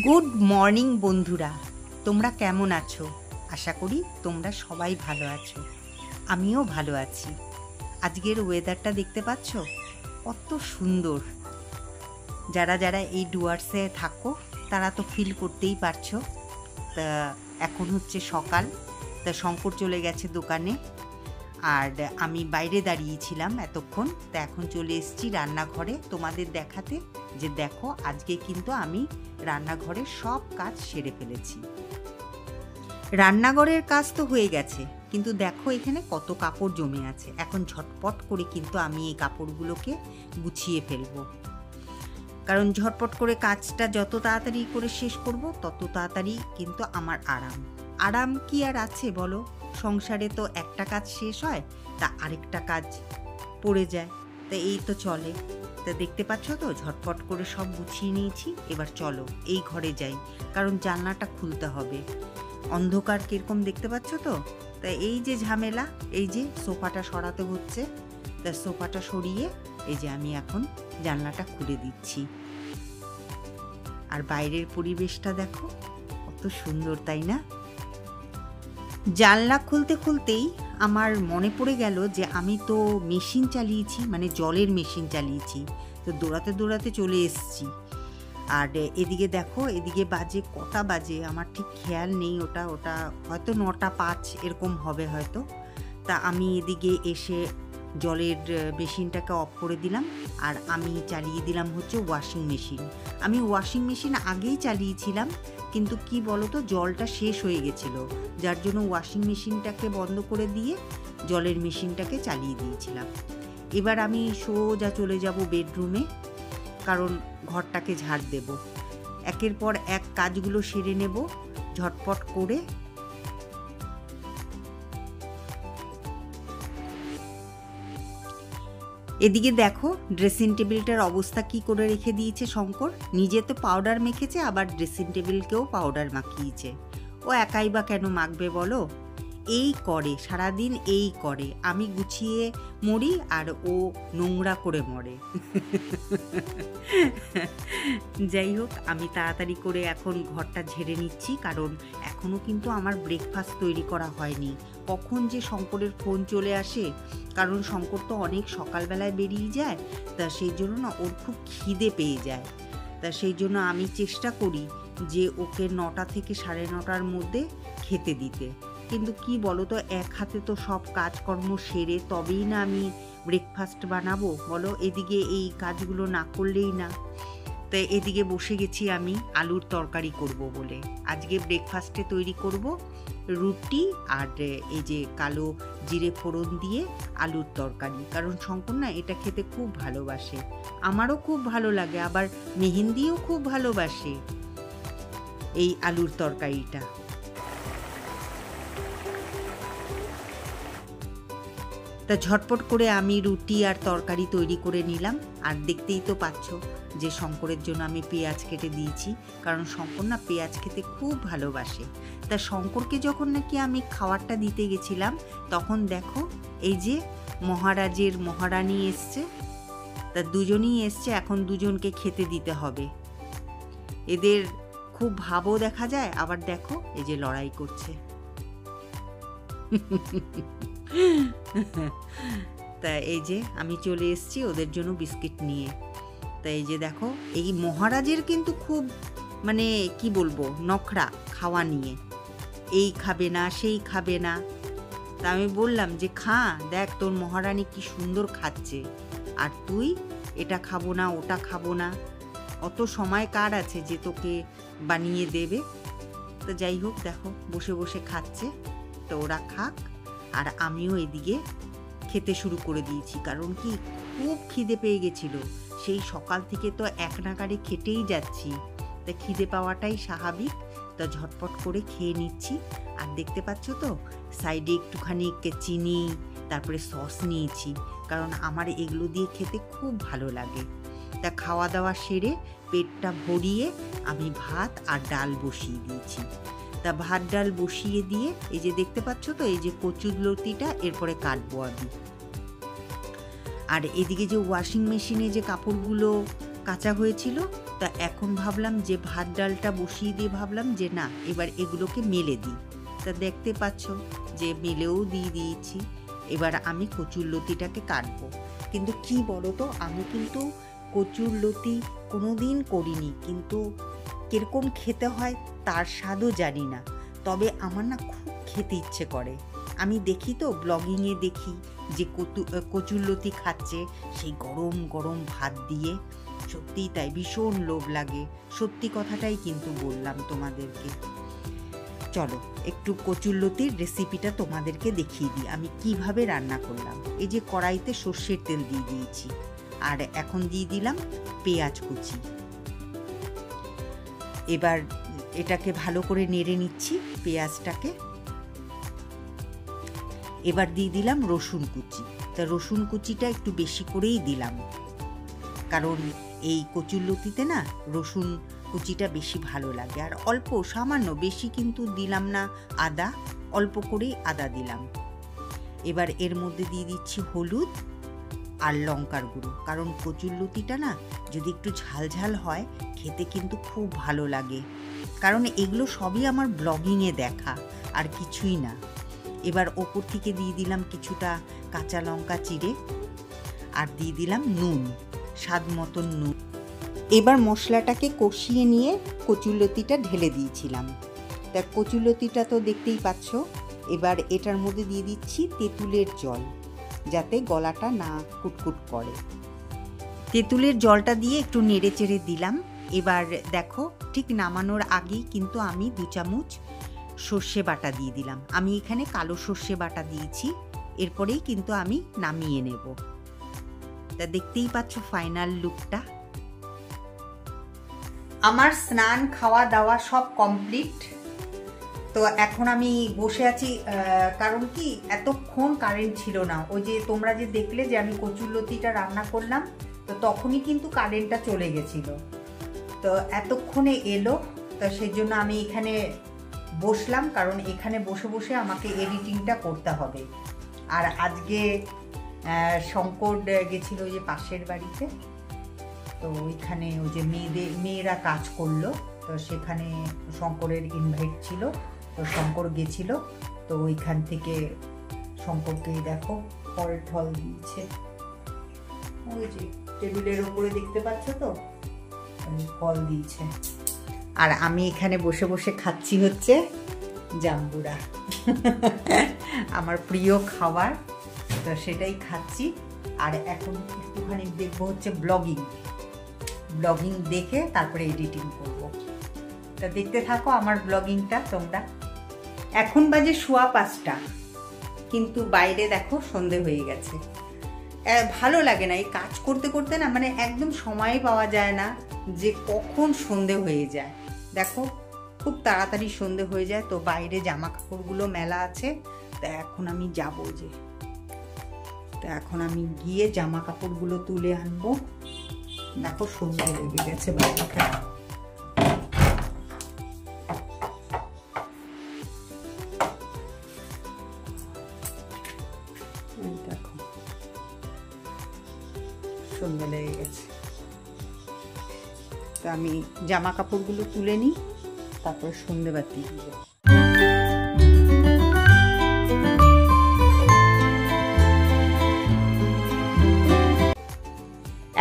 Good morning বন্ধুরা, তোমরা কেমন আছো? আশা করি তোমরা সবাই ভালো আছো। আমিও ভালো আছি। আজকের ওয়েদারটা দেখতে পাচ্ছ কত সুন্দর। যারা যারা এই ডুয়ার্সে থাকো তারা তো ফিল করতেই পারছো। তা এখন হচ্ছে সকাল, তা শঙ্কর চলে গেছে দোকানে, আর আমি বাইরে দাঁড়িয়েছিলাম এতক্ষণ। তা এখন চলে এসেছি রান্নাঘরে তোমাদের দেখাতে যে দেখো আজকে কিন্তু আমি রান্নাঘরের সব কাজ সেরে ফেলেছি। রান্নাঘরের কাজ তো হয়ে গেছে, কিন্তু দেখো এখানে কত কাপড় জমে আছে। এখন ঝটপট করে কিন্তু আমি এই কাপড়গুলোকে গুছিয়ে ফেলবো, কারণ ঝটপট করে কাজটা যত তাড়াতাড়ি করে শেষ করব তত তাড়াতাড়ি কিন্তু আমার আরাম কি আর আছে বলো? সংসারে তো একটা কাজ শেষ হয় তা আরেকটা কাজ পড়ে যায়, তা এই তো চলে। তা দেখতে পাচ্ছ তো ঝটপট করে সব গুছিয়ে নিয়েছি। এবার চলো এই ঘরে যাই, কারণ জানলাটা খুলতে হবে। অন্ধকার কিরকম দেখতে পাচ্ছ তো। তা এই যে ঝামেলা, এই যে সোফাটা সরাতে হচ্ছে, তা সোফাটা সরিয়ে এই যে আমি এখন জানলাটা খুলে দিচ্ছি। আর বাইরের পরিবেশটা দেখো কত সুন্দর, তাই না? জানলা খুলতে খুলতেই আমার মনে পড়ে গেল যে আমি তো মেশিন চালিয়েছি, মানে জলের মেশিন চালিয়েছি। তো দৌড়াতে দৌড়াতে চলে এসেছি। আর এদিকে দেখো, এদিকে বাজে কটা বাজে আমার ঠিক খেয়াল নেই। ওটা হয়তো 9:05 এরকম হবে হয়তো। তা আমি এদিকে এসে জলের মেশিনটাকে অফ করে দিলাম, আর আমি চালিয়ে দিলাম হচ্ছে ওয়াশিং মেশিন। আমি ওয়াশিং মেশিন আগেই চালিয়েছিলাম, কিন্তু কি বলতো জলটা শেষ হয়ে গেছিলো, যার জন্য ওয়াশিং মেশিনটাকে বন্ধ করে দিয়ে জলের মেশিনটাকে চালিয়ে দিয়েছিলাম। এবার আমি সোজা চলে যাব বেডরুমে, কারণ ঘরটাকে ঝাড় দেব। একের পর এক কাজগুলো সেরে নেব ঝটপট করে। এদিকে দেখো ড্রেসিং টেবিলটার অবস্থা কি করে রেখে দিয়েছে শঙ্কর। নিজে তো পাউডার মেখেছে, আবার ড্রেসিং টেবিলকেও পাউডার মাখিয়েছে। ও একাই বা কেন মাখবে বলো? এই করে সারাদিন, এই করে। আমি গুছিয়ে মরি আর ও নোংরা করে মরে। যাই হোক, আমি তাড়াতাড়ি করে এখন ঘরটা ঝেড়ে নিচ্ছি, কারণ এখনও কিন্তু আমার ব্রেকফাস্ট তৈরি করা হয়নি। কখন যে শঙ্করের ফোন চলে আসে, কারণ শঙ্কর তো অনেক সকালবেলায় বেরিয়ে যায়। তা সেই জন্য না ওর খুব খিদে পেয়ে যায়। তা সেই জন্য আমি চেষ্টা করি যে ওকে 9টা থেকে 9:30টার মধ্যে খেতে দিতে। কিন্তু কি বলো তো, এক হাতে তো সব কাজকর্ম সেরে তবেই না আমি ব্রেকফাস্ট বানাবো বলো। এদিকে এই কাজগুলো না করলেই না। তো এদিকে বসে গেছি আমি আলুর তরকারি করব বলে। আজকে ব্রেকফাস্টে তৈরি করব রুটি আর এই যে কালো জিরে ফোড়ন দিয়ে আলুর তরকারি, কারণ শঙ্কর না এটা খেতে খুব ভালোবাসে। আমারও খুব ভালো লাগে, আবার মেহেন্দিও খুব ভালোবাসে এই আলুর তরকারিটা। তা ঝটপট করে আমি রুটি আর তরকারি তৈরি করে নিলাম। আর দেখতেই তো পাচ্ছ যে শঙ্করের জন্য আমি পেঁয়াজ কেটে দিয়েছি, কারণ শঙ্কর না পেঁয়াজ খেতে খুব ভালোবাসে। তা শঙ্করকে যখন নাকি আমি খাবারটা দিতে গেছিলাম, তখন দেখো এই যে মহারাজের মহারানী এসছে। তা দুজনই এসছে, এখন দুজনকে খেতে দিতে হবে। এদের খুব ভাবও দেখা যায়, আবার দেখো এই যে লড়াই করছে। তা এই যে আমি চলে এসেছি ওদের জন্য বিস্কিট নিয়ে। তা এই যে দেখো, এই মহারাজের কিন্তু খুব মানে কি বলবো নখরা খাওয়া নিয়ে। এই খাবে না, সেই খাবে না। তা আমি বললাম যে খা, দেখ তোর মহারানী কি সুন্দর খাচ্ছে, আর তুই এটা খাবো না, ওটা খাবো না। অত সময় কার আছে যে তোকে বানিয়ে দেবে? তো যাই হোক, দেখো বসে বসে খাচ্ছে। তো ওরা খাক, আর আমিও এদিকে খেতে শুরু করে দিয়েছি, কারণ কি খুব খিদে পেয়ে গেছিল। সেই সকাল থেকে তো এক নাগাড়ে খেটেই যাচ্ছি, তা খিদে পাওয়াটাই স্বাভাবিক। তা ঝটপট করে খেয়ে নিচ্ছি। আর দেখতে পাচ্ছ তো সাইডে একটুখানি চিনি, তারপরে সস নিয়েছি, কারণ আমার এগুলো দিয়ে খেতে খুব ভালো লাগে। তা খাওয়া দাওয়া সেরে পেটটা ভরিয়ে আমি ভাত আর ডাল বসিয়ে দিয়েছি। তা ভাত ডাল বসিয়ে দিয়ে এই যে দেখতে পাচ্ছ তো এই যে কচুর লতিটা এরপরে কাটবো আমি। আর এদিকে যে ওয়াশিং মেশিনে যে কাপড়গুলো কাচা হয়েছিল তা এখন ভাবলাম যে ভাত ডালটা বসিয়ে দিয়ে ভাবলাম যে না এবার এগুলোকে মেলে দিই। তা দেখতে পাচ্ছ যে মেলেও দিয়ে দিয়েছি। এবার আমি কচুরলতিটাকে কাটবো। কিন্তু কি বলো তো, আমি কিন্তু কচুরলতি কোনোদিন করিনি, কিন্তু কীরকম খেতে হয় তার স্বাদও জানি না। তবে আমার না খুব খেতে ইচ্ছে করে। আমি দেখি তো ব্লগিংয়ে দেখি যে কচুরলতি খাচ্ছে সেই গরম গরম ভাত দিয়ে, সত্যিই তাই ভীষণ লোভ লাগে। সত্যি কথাটাই কিন্তু বললাম তোমাদেরকে। চলো একটু কচুরলতির রেসিপিটা তোমাদেরকে দেখিয়ে দিই আমি কিভাবে রান্না করলাম। এই যে কড়াইতে সর্ষের তেল দিয়ে দিয়েছি, আর এখন দিয়ে দিলাম পেঁয়াজ কুচি। এবার এটাকে ভালো করে নেড়ে নিচ্ছি পেঁয়াজটাকে। এবার দিয়ে দিলাম রসুন কুচি। তা রসুন কুচিটা একটু বেশি করেই দিলাম, কারণ এই কচুরলতিতে না রসুন কুচিটা বেশি ভালো লাগে। আর অল্প সামান্য, বেশি কিন্তু দিলাম না আদা, অল্প করেই আদা দিলাম। এবার এর মধ্যে দিয়ে দিচ্ছি হলুদ আর লঙ্কার গুঁড়ো, কারণ কচুরলতিটা না যদি একটু ঝাল ঝাল হয় খেতে কিন্তু খুব ভালো লাগে। কারণ এগুলো সবই আমার ব্লগিংয়ে দেখা, আর কিছুই না। এবার ওপর থেকে দিয়ে দিলাম কিছুটা কাঁচা লঙ্কা চিড়ে, আর দিয়ে দিলাম নুন, স্বাদ মতন নুন। এবার মশলাটাকে কষিয়ে নিয়ে কচুরলতিটা ঢেলে দিয়েছিলাম। তা কচুরলতিটা তো দেখতেই পাচ্ছ। এবার এটার মধ্যে দিয়ে দিচ্ছি তেঁতুলের জল, যাতে গলাটা না কুটকুট করে। তেঁতুলের জলটা দিয়ে একটু নেড়ে চেড়ে দিলাম। এবার দেখো ঠিক নামানোর আগেই কিন্তু আমি 2 চামচ সর্ষে বাটা দিয়ে দিলাম। আমি এখানে কালো সর্ষে বাটা দিয়েছি। এরপরেই কিন্তু আমি নামিয়ে নেব। তা দেখতেই পাচ্ছ ফাইনাল লুকটা। আমার স্নান খাওয়া দাওয়া সব কমপ্লিট। তো এখন আমি বসে আছি, কারণ কি এতক্ষণ কারেন্ট ছিল না। ওই যে তোমরা যে দেখলে যে আমি কচুরলতিটা রান্না করলাম, তো তখনই কিন্তু কারেন্টটা চলে গেছিল। তো এতক্ষণে এলো, তো সেই জন্য আমি এখানে বসলাম, কারণ এখানে বসে বসে আমাকে এডিটিংটা করতে হবে। আর আজকে শঙ্কর গেছিল ওই যে পাশের বাড়িতে, তো ওইখানে ওই যে মেয়েরা কাজ করলো, তো সেখানে শঙ্করের ইনভাইট ছিল, তো শঙ্কর গেছিল। তো ওইখান থেকে শঙ্করকে দেখো ফল ঠল দিয়েছে, ওই যে টেবিলের উপরে দেখতে পাচ্ছ তো ফল দিয়েছে। আর আমি এখানে বসে বসে খাচ্ছি হচ্ছে জাম্বুরা, আমার প্রিয় খাবার, তো সেটাই খাচ্ছি। আর এখন একটুখানি দেখবো হচ্ছে ব্লগিং দেখে তারপরে এডিটিং করব। তা দেখতে থাকো আমার ব্লগিংটা তোমরা। এখন বাজে 5:15, কিন্তু বাইরে দেখো সন্ধে হয়ে গেছে। ভালো লাগে না এই কাজ করতে করতে না, মানে একদম সময় পাওয়া যায় না যে কখন সন্ধে হয়ে যায়। দেখো খুব তাড়াতাড়ি সন্ধে হয়ে যায়। তো বাইরে জামা কাপড়গুলো মেলা আছে, তা এখন আমি যাব, যে তা এখন আমি গিয়ে জামা কাপড়গুলো তুলে আনবো। দেখো সন্ধে লেগে গেছে বাইরেটা। দেখো সন্ধে লেগে গেছে। তো আমি জামা কাপড়গুলো তুলে নিই, তারপরে সন্ধেবাতি দিব।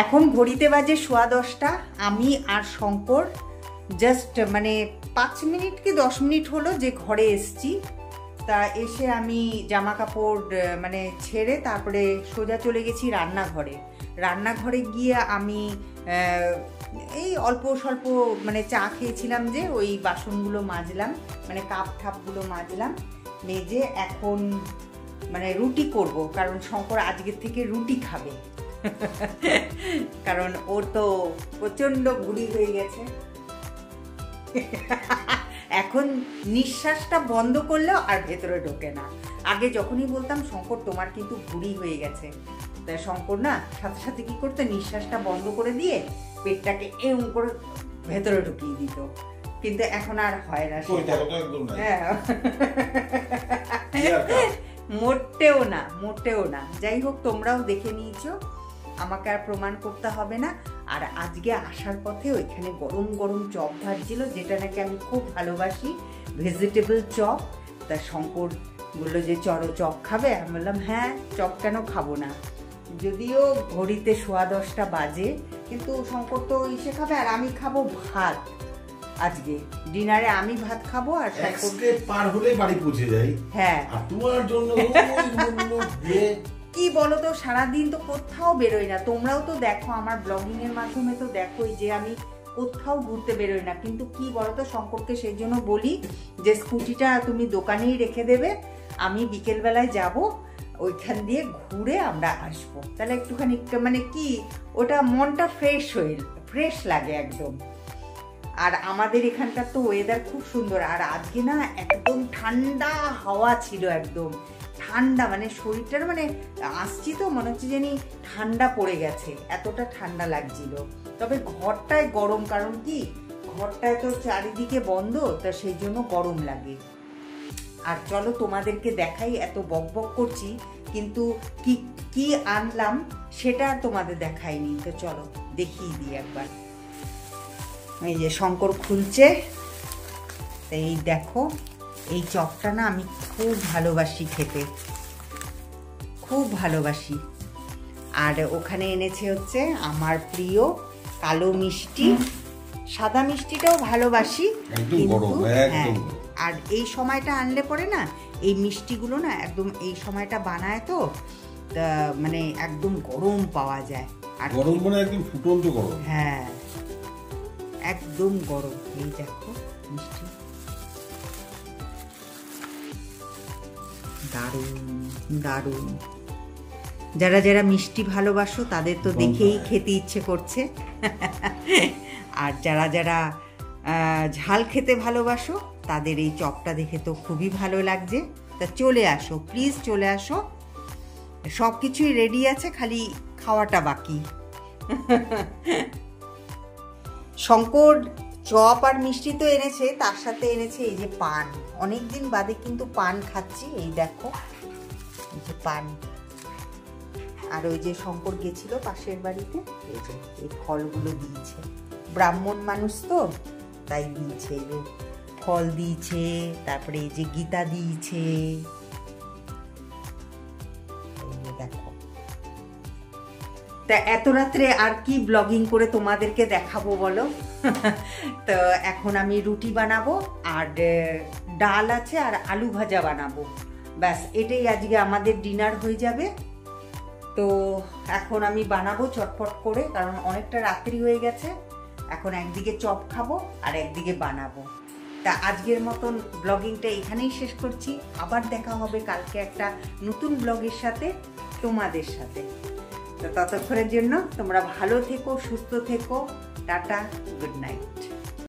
এখন ঘড়িতে বাজে 10:15। আমি আর শঙ্কর জাস্ট মানে 5 মিনিট কি 10 মিনিট হলো যে ঘরে এসছি। তা এসে আমি জামা কাপড় মানে ছেড়ে তারপরে সোজা চলে গেছি রান্নাঘরে গিয়ে আমি এই অল্প স্বল্প মানে চা খেয়েছিলাম, যে ওই বাসনগুলো মাজলাম, মানে কাপ ঠাপগুলো মাজলাম, মেজে এখন মানে রুটি করব, কারণ শঙ্কর আজকের থেকে রুটি খাবে। কারণ ওর তো প্রচন্ড ভুঁড়ি হয়ে গেছে। এখন নিঃশ্বাসটা বন্ধ করলেও আর ভেতরে ঢোকে না। আগে যখনই বলতাম শঙ্কর তোমার কিন্তু ভুঁড়ি হয়ে গেছে, তাই শঙ্কর না সাথে সাথে কি করতো, নিঃশ্বাসটা বন্ধ করে দিয়ে পেটটাকে এরকম করে ভেতরে ঢুকিয়ে দিত। কিন্তু এখন আর হয় না সেটা। হ্যাঁ, মোটেও না। যাই হোক, তোমরাও দেখে নিয়েছো, আমাকে আর প্রমাণ করতে হবে না। আর আজকে আসার পথে ওইখানে গরম গরম চপ ভাজছিল, যেটা নাকি আমি খুব ভালোবাসি, ভেজিটেবল চপ। তা শঙ্কর বললো যে চলো চপ খাবে। আমি বললাম হ্যাঁ, চপ কেন খাবো না। যদিও ঘড়িতে 10:15 বাজে, কিন্তু শঙ্কর তো ইসে খাবে আর আমি খাবো ভাত। আজকে ডিনারে আমি ভাত খাবো আর পার হলে বাড়ি পৌঁছে যাই। হ্যাঁ, আর তোমার জন্য কি বলো তো, সারাদিন তো কোথাও বেরোই না। তোমরাও তো দেখো আমার ব্লগিং এর মাধ্যমে তো দেখোই যে আমি কোথাও ঘুরতে বেরোই না। কিন্তু কি বলো তো, শঙ্করকে সেই জন্য বলি যে স্কুটিটা তুমি দোকানেই রেখে দেবে, আমি বিকেলবেলায় যাব, ওইখান দিয়ে ঘুরে আমরা আসবো। তাহলে একটুখানি মানে কি ওটা মনটা ফ্রেশ লাগে একদম। আর আমাদের এখানকার তো ওয়েদার খুব সুন্দর। আর আজকে না একদম ঠান্ডা হাওয়া ছিল, একদম ঠান্ডা, মানে শরীরটার মানে আসছি তো মনে হচ্ছে জানি ঠান্ডা পড়ে গেছে, এতটা ঠান্ডা লাগছিল। তবে ঘরটায় গরম, কারণ কি ঘরটায় তো চারিদিকে বন্ধ, তা সেই জন্য গরম লাগে। আর চলো তোমাদেরকে দেখাই, এত বকবক করছি কিন্তু কি কি আনলাম সেটা তোমাদের দেখাইনি। তো চলো দেখিয়ে দিই একবার। এই যে শঙ্কর খুলছে, এই দেখো এই চপটা না আমি খুব ভালোবাসি খেতে, খুব ভালোবাসি। আর ওখানে এনেছে হচ্ছে আমার প্রিয় কালো মিষ্টি, সাদা মিষ্টিটাও ভালোবাসি কিন্তু হ্যাঁ, আর এই সময়টা আনলে পরে না এই মিষ্টিগুলো না একদম এই সময়টা বানায় তো মানে একদম গরম পাওয়া যায়। আর গরম মানে একদম ফুটন্ত গরম, হ্যাঁ একদম গরম। এই দেখো মিষ্টি, দারুণ দারুণ। যারা যারা মিষ্টি ভালোবাসো তাদের তো দেখেই খেতে ইচ্ছে করছে, আর যারা যারা ঝাল খেতে ভালোবাসো তাদের এই চপটা দেখে তো খুবই ভালো লাগছে। তা চলে আসো প্লিজ, চলে আসো, সব কিছুই রেডি আছে, খালি খাওয়াটা বাকি। শঙ্কর চপ আর মিষ্টি তো এনেছে, তার সাথে এনেছে এই যে পান। অনেকদিন বাদে কিন্তু পান খাচ্ছি, এই দেখো এই যে পান। আর ওই যে শঙ্কর গেছিল পাশের বাড়িতে, এই যে এই ফলগুলো দিয়েছে, ব্রাহ্মণ মানুষ তো তাই দিয়েছে, এই যে ফল দিয়েছে, তারপরে এই যে গীতা দিয়েছে, দেখো। তা এত রাত্রে আর কি ব্লগিং করে তোমাদেরকে দেখাবো বলো। তো এখন আমি রুটি বানাবো আর ডাল আছে আর আলু ভাজা বানাবো, ব্যাস এটাই আজকে আমাদের ডিনার হয়ে যাবে। তো এখন আমি বানাবো চটপট করে, কারণ অনেকটা রাত্রি হয়ে গেছে। এখন একদিকে চপ খাবো আর একদিকে বানাবো। তা আজকের মতন ব্লগিংটা এখানেই শেষ করছি। আবার দেখা হবে কালকে একটা নতুন ব্লগের সাথে, তোমাদের সাথে। তো ততক্ষণের জন্য তোমরা ভালো থেকো, সুস্থ থেকো, টাটা, গুড নাইট।